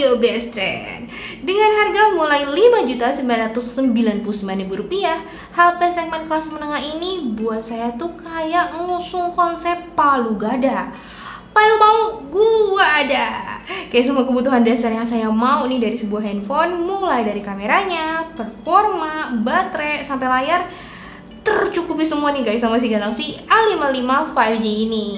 Yo best friend, dengan harga mulai Rp5.999.000, HP segmen kelas menengah ini buat saya tuh kayak ngusung konsep palu gada. Palu mau, gua ada. Kayak semua kebutuhan dasar yang saya mau nih dari sebuah handphone, mulai dari kameranya, performa, baterai, sampai layar, tercukupi semua nih guys sama si Galaxy A55 5G ini.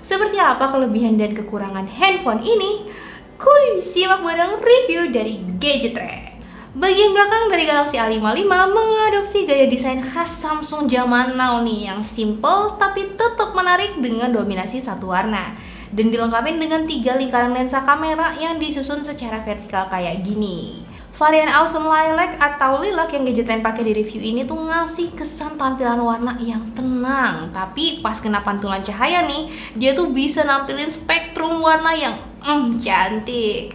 Seperti apa kelebihan dan kekurangan handphone ini? Kuy, simak bareng review dari Gadgetrek. Bagian belakang dari Galaxy A55 mengadopsi gaya desain khas Samsung zaman now nih, yang simple tapi tetap menarik dengan dominasi satu warna. Dan dilengkapi dengan 3 lingkaran lensa kamera yang disusun secara vertikal kayak gini. Varian Awesome Lilac atau lilac yang Gadgetrek pakai di review ini tuh ngasih kesan tampilan warna yang tenang, tapi pas kena pantulan cahaya nih, dia tuh bisa nampilin spektrum warna yang cantik.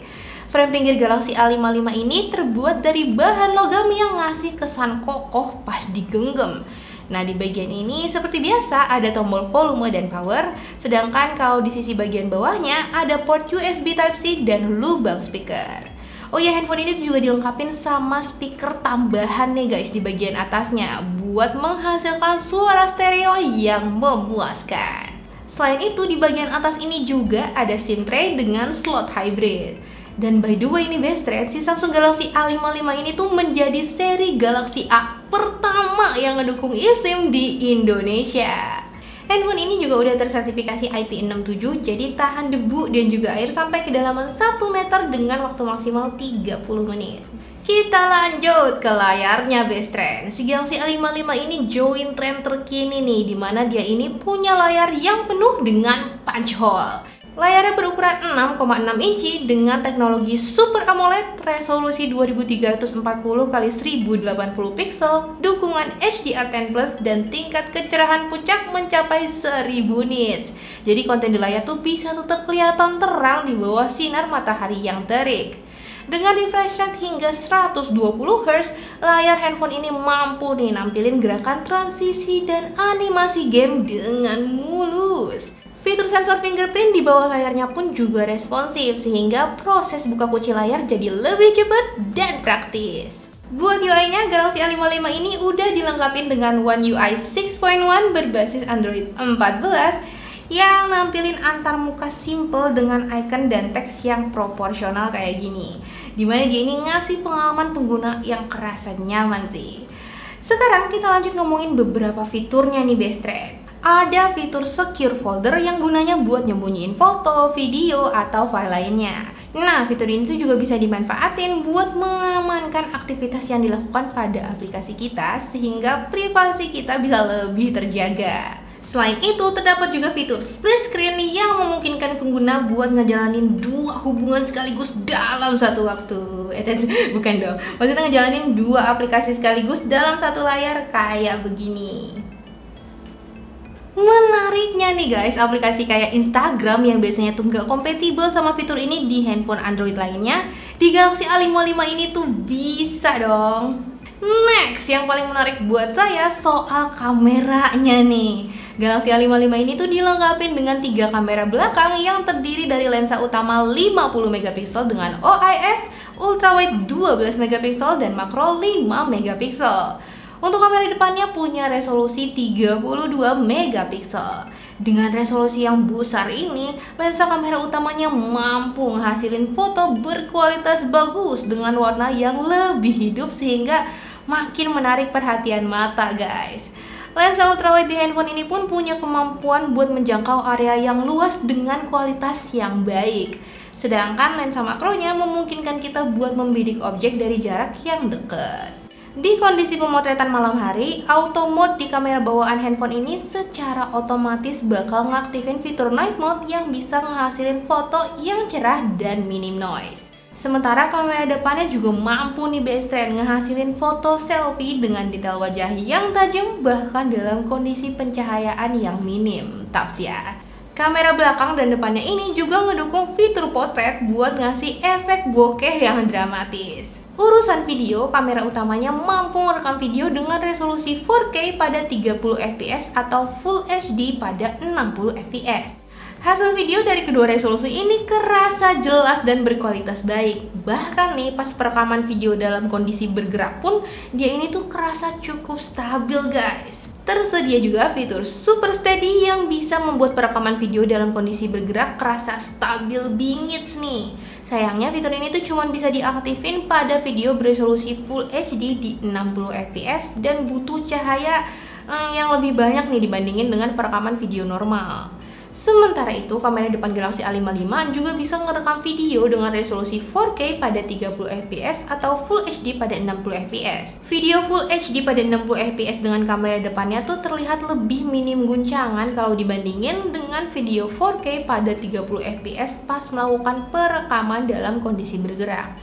Frame pinggir Galaxy A55 ini terbuat dari bahan logam yang ngasih kesan kokoh pas digenggam. Nah, di bagian ini seperti biasa ada tombol volume dan power, sedangkan kalau di sisi bagian bawahnya ada port USB Type-C dan lubang speaker. Oh ya, handphone ini juga dilengkapi sama speaker tambahan nih guys di bagian atasnya buat menghasilkan suara stereo yang memuaskan. Selain itu, di bagian atas ini juga ada SIM tray dengan slot hybrid. Dan by the way nih best friend, si Samsung Galaxy A55 ini tuh menjadi seri Galaxy A pertama yang ngedukung eSIM di Indonesia. Handphone ini juga udah tersertifikasi IP67, jadi tahan debu dan juga air sampai kedalaman 1 meter dengan waktu maksimal 30 menit. Kita lanjut ke layarnya best friend. Si Galaxy A55 ini join tren terkini nih, dimana dia ini punya layar yang penuh dengan punch hole. Layarnya berukuran 6,6 inci dengan teknologi Super AMOLED, resolusi 2340x1080 pixel, dukungan HDR10+, dan tingkat kecerahan puncak mencapai 1000 nits. Jadi konten di layar tuh bisa tetap kelihatan terang di bawah sinar matahari yang terik. Dengan refresh rate hingga 120Hz, layar handphone ini mampu nih nampilin gerakan transisi dan animasi game dengan mulus. Fitur sensor fingerprint di bawah layarnya pun juga responsif, sehingga proses buka kunci layar jadi lebih cepat dan praktis. Buat UI-nya, Galaxy A55 ini udah dilengkapi dengan One UI 6.1 berbasis Android 14 yang nampilin antar muka simple dengan icon dan teks yang proporsional kayak gini. Dimana dia ini ngasih pengalaman pengguna yang kerasa nyaman sih. Sekarang kita lanjut ngomongin beberapa fiturnya nih best friend. Ada fitur secure folder yang gunanya buat nyembunyiin foto, video, atau file lainnya. Nah, fitur ini tuh juga bisa dimanfaatin buat mengamankan aktivitas yang dilakukan pada aplikasi kita sehingga privasi kita bisa lebih terjaga. Selain itu, terdapat juga fitur split screen yang memungkinkan pengguna buat ngejalanin 2 hubungan sekaligus dalam satu waktu. Bukan dong, maksudnya ngejalanin 2 aplikasi sekaligus dalam satu layar kayak begini. Menariknya nih guys, aplikasi kayak Instagram yang biasanya tuh nggak kompatibel sama fitur ini di handphone Android lainnya, di Galaxy A55 ini tuh bisa dong. Next, yang paling menarik buat saya soal kameranya nih. Galaxy A55 ini tuh dilengkapi dengan 3 kamera belakang yang terdiri dari lensa utama 50 megapiksel dengan OIS, ultrawide 12 megapiksel, dan makro 5 megapiksel. Untuk kamera depannya punya resolusi 32 megapiksel. Dengan resolusi yang besar ini, lensa kamera utamanya mampu menghasilin foto berkualitas bagus dengan warna yang lebih hidup sehingga makin menarik perhatian mata guys. Lensa ultrawide di handphone ini pun punya kemampuan buat menjangkau area yang luas dengan kualitas yang baik. Sedangkan lensa makronya memungkinkan kita buat membidik objek dari jarak yang dekat. Di kondisi pemotretan malam hari, auto mode di kamera bawaan handphone ini secara otomatis bakal ngaktifin fitur night mode yang bisa ngehasilin foto yang cerah dan minim noise. Sementara kamera depannya juga mampu nih best friend ngehasilin foto selfie dengan detail wajah yang tajam bahkan dalam kondisi pencahayaan yang minim. Taps ya. Kamera belakang dan depannya ini juga ngedukung fitur potret buat ngasih efek bokeh yang dramatis. Urusan video, kamera utamanya mampu merekam video dengan resolusi 4K pada 30 fps atau Full HD pada 60 fps. Hasil video dari kedua resolusi ini kerasa jelas dan berkualitas baik. Bahkan nih pas perekaman video dalam kondisi bergerak pun dia ini tuh kerasa cukup stabil guys. Tersedia juga fitur Super Steady yang bisa membuat perekaman video dalam kondisi bergerak kerasa stabil bingit nih. Sayangnya fitur ini tuh cuma bisa diaktifin pada video beresolusi Full HD di 60 fps dan butuh cahaya yang lebih banyak nih dibandingin dengan perekaman video normal. Sementara itu, kamera depan Galaxy A55 juga bisa merekam video dengan resolusi 4K pada 30 fps atau Full HD pada 60 fps. Video Full HD pada 60 fps dengan kamera depannya tuh terlihat lebih minim guncangan kalau dibandingin dengan video 4K pada 30 fps pas melakukan perekaman dalam kondisi bergerak.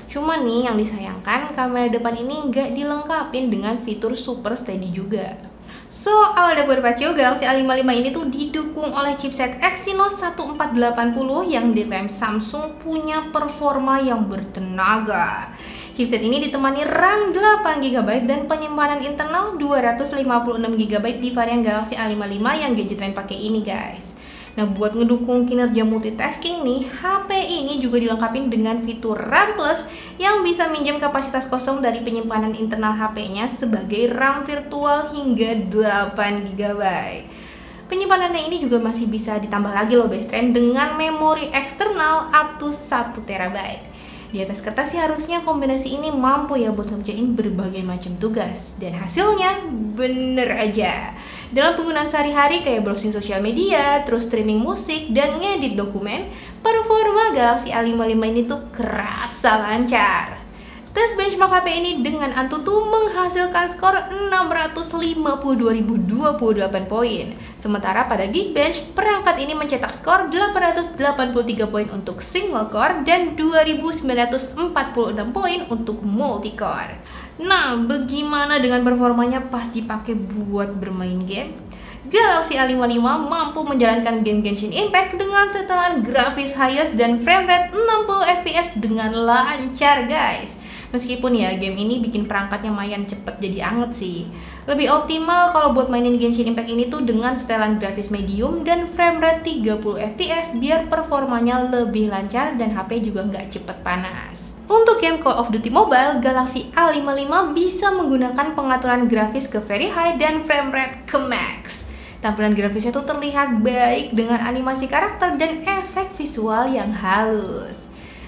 Cuma nih yang disayangkan, kamera depan ini nggak dilengkapin dengan fitur Super Steady juga. So, awal dari berpacu, Galaxy A55 ini tuh didukung oleh chipset Exynos 1480 yang diklaim Samsung punya performa yang bertenaga. Chipset ini ditemani RAM 8GB dan penyimpanan internal 256GB di varian Galaxy A55 yang Gadgetrain pakai ini guys. Nah, buat ngedukung kinerja multitasking nih, HP ini juga dilengkapi dengan fitur RAM Plus yang bisa minjem kapasitas kosong dari penyimpanan internal HP-nya sebagai RAM virtual hingga 8GB. Penyimpanannya ini juga masih bisa ditambah lagi loh best friend dengan memori eksternal up to 1TB. Di atas kertas sih harusnya kombinasi ini mampu ya buat ngerjain berbagai macam tugas. Dan hasilnya bener aja. Dalam penggunaan sehari-hari kayak browsing sosial media, terus streaming musik, dan ngedit dokumen, performa Galaxy A55 ini tuh kerasa lancar. Tes benchmark HP ini dengan Antutu menghasilkan skor 652.028 poin. Sementara pada Geekbench, perangkat ini mencetak skor 883 poin untuk single core dan 2.946 poin untuk multi-core. Nah, bagaimana dengan performanya pas dipakai buat bermain game? Galaxy A55 mampu menjalankan game Genshin Impact dengan setelan grafis highest dan framerate 60 fps dengan lancar guys. Meskipun ya game ini bikin perangkatnya lumayan cepet jadi anget sih. Lebih optimal kalau buat mainin Genshin Impact ini tuh dengan setelan grafis medium dan framerate 30 fps biar performanya lebih lancar dan HP juga nggak cepet panas. Untuk game Call of Duty Mobile, Galaxy A55 bisa menggunakan pengaturan grafis ke very high dan framerate ke max. Tampilan grafisnya tuh terlihat baik dengan animasi karakter dan efek visual yang halus.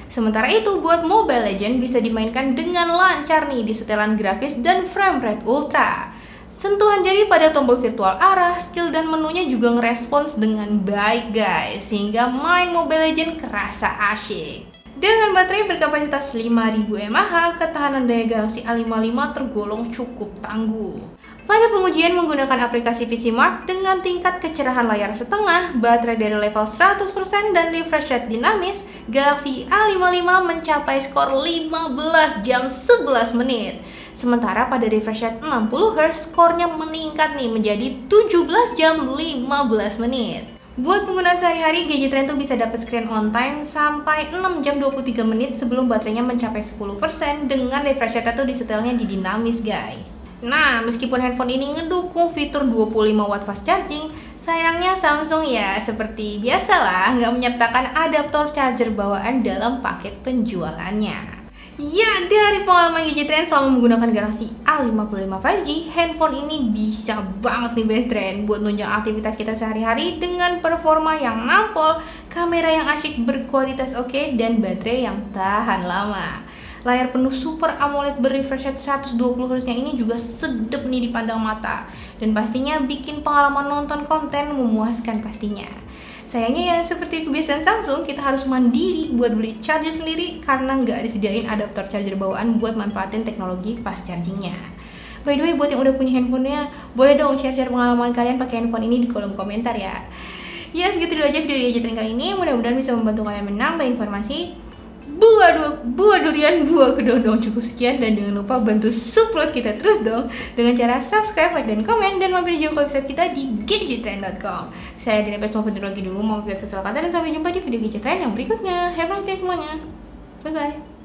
Sementara itu, buat Mobile Legends bisa dimainkan dengan lancar nih di setelan grafis dan framerate ultra. Sentuhan jari pada tombol virtual arah, skill dan menunya juga ngerespons dengan baik guys, sehingga main Mobile Legends kerasa asyik. Dengan baterai berkapasitas 5000 mAh, ketahanan daya Galaxy A55 tergolong cukup tangguh. Pada pengujian menggunakan aplikasi PCMark dengan tingkat kecerahan layar setengah, baterai dari level 100% dan refresh rate dinamis, Galaxy A55 mencapai skor 15 jam 11 menit. Sementara pada refresh rate 60Hz, skornya meningkat nih menjadi 17 jam 15 menit. Buat penggunaan sehari-hari, Gadgetrain tuh bisa dapat screen on time sampai 6 jam 23 menit sebelum baterainya mencapai 10% dengan refresh rate tuh disetelnya di dinamis guys. Nah, meskipun handphone ini ngedukung fitur 25 watt fast charging, sayangnya Samsung ya seperti biasalah nggak menyertakan adaptor charger bawaan dalam paket penjualannya. Ya, dari pengalaman Gadgetrain selama menggunakan Galaxy A55 5G, handphone ini bisa banget nih best friend buat nunjang aktivitas kita sehari-hari dengan performa yang nampol, kamera yang asyik berkualitas oke, dan baterai yang tahan lama. Layar penuh Super AMOLED berrefresh rate 120Hz nya ini juga sedep nih dipandang mata, dan pastinya bikin pengalaman nonton konten memuaskan pastinya. Sayangnya ya seperti kebiasaan Samsung, kita harus mandiri buat beli charger sendiri karena nggak disediain adaptor charger bawaan buat manfaatin teknologi fast chargingnya. By the way, buat yang udah punya handphonenya, boleh dong share-share pengalaman kalian pakai handphone ini di kolom komentar ya. Ya, segitu dulu aja video Gadgetrain kali ini, mudah-mudahan bisa membantu kalian menambah informasi. Buah durian, buah kedondong. Cukup sekian, dan jangan lupa bantu support kita terus dong dengan cara subscribe, like, dan komen, dan mampir juga ke website kita di gadgetrain.com. Saya Dina Pes mau lagi dulu, mau sesuatu kata, dan sampai jumpa di video Gadgetrain yang berikutnya. Have a nice day semuanya. Bye bye.